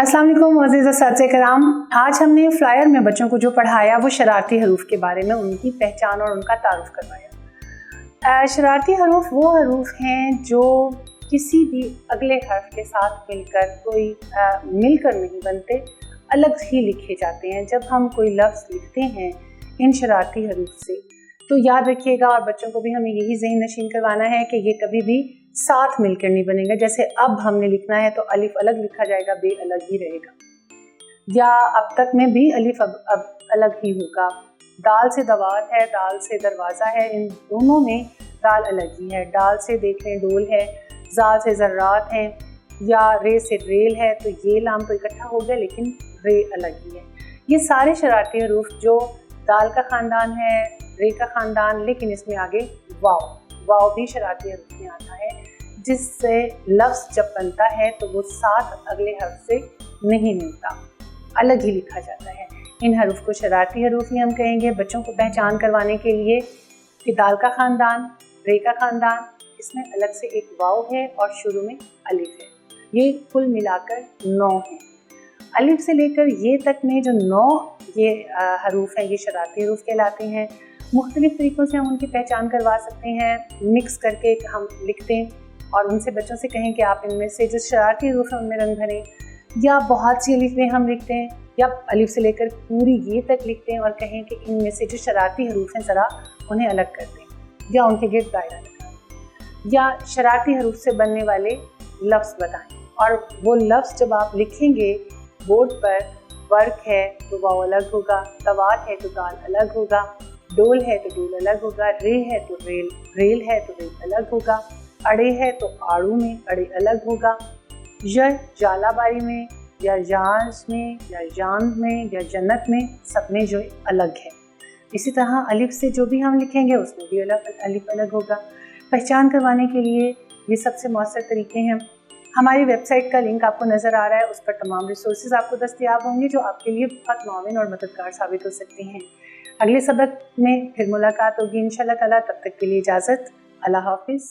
अस्सलाम वालेकुम मोअज़्ज़िज़ अस्सातिज़े कराम। आज हमने फ्लायर में बच्चों को जो पढ़ाया वो शरारती हरूफ के बारे में, उनकी पहचान और उनका तारुफ करवाया। शरारती हरूफ वो हरूफ हैं जो किसी भी अगले हर्फ के साथ मिलकर नहीं बनते, अलग ही लिखे जाते हैं। जब हम कोई लफ्ज़ लिखते हैं इन शरारती हरूफ से तो याद रखिएगा, और बच्चों को भी हमें यही ज़हन नशीन करवाना है कि ये कभी भी साथ मिलकर नहीं बनेगा। जैसे अब हमने लिखना है तो अलिफ अलग लिखा जाएगा, बे अलग ही रहेगा, या अब तक में भी अलिफ अब अलग ही होगा। दाल से दवात है, दाल से दरवाज़ा है, इन दोनों में दाल अलग ही है। डाल से देख लें डोल है, जाल से ज़र्रात है, या रे से रेल है, तो ये लाम तो इकट्ठा हो गया लेकिन रे अलग ही है। ये सारे शरारती हरूफ जो दाल का ख़ानदान है, रे का ख़ानदान, लेकिन इसमें आगे वाव भी शरारती हरूफ में आता है, जिससे लफ्ज़ जब बनता है तो वो साथ अगले हर्फ से नहीं मिलता, अलग ही लिखा जाता है। इन हरूफ को शरारती हरूफ ही हम कहेंगे। बच्चों को पहचान करवाने के लिए कि दाल का ख़ानदान, रे का ख़ानदान, इसमें अलग से एक वाव है और शुरू में अलिफ है। ये कुल मिलाकर 9 है। अलिफ से लेकर ये तक में जो 9 ये हरूफ हैं, ये शरारती हरूफ कहलाते हैं। मुख्तलिफ तरीक़ों से हम उनकी पहचान करवा सकते हैं। मिक्स करके हम लिखते हैं और उनसे बच्चों से कहें कि आप इनमें से जो शरारती हरूफ हैं उनमें रंग भरें, या बहुत सी अलिफ में हम लिखते हैं, या अलिफ से लेकर पूरी ये तक लिखते हैं और कहें कि इनमें से जो शरारती हरूफ हैं ज़रा उन्हें अलग कर दें, या उनके गिर्द दायरा लगाएं, या शरारती हरूफ से बनने वाले लफ्ज़ बताएं। और वो लफ्ज़ जब आप लिखेंगे बोर्ड पर, वर्क है तो वाव अलग होगा, दवात है तो दाल अलग होगा, डोल है तो डोल अलग होगा, रे है तो रेल है तो रेल अलग होगा, अड़े है तो आड़ू में अड़े अलग होगा, या जालाबारी में, या जाज में, या जान में, या जन्नत में, सब में जो अलग है। इसी तरह अलिफ से जो भी हम लिखेंगे उसमें भी अलिफ अलग होगा। पहचान करवाने के लिए ये सबसे मौसर तरीके हैं। हमारी वेबसाइट का लिंक आपको नज़र आ रहा है, उस पर तमाम रिसोर्सेज आपको दस्तयाब होंगे जो आपके लिए बहुत मुआविन और मददगार साबित हो सकते हैं। अगले सबक में फिर मुलाकात होगी इंशाअल्लाह ताला। तब तक के लिए इजाज़त, अल्लाह हाफिज़।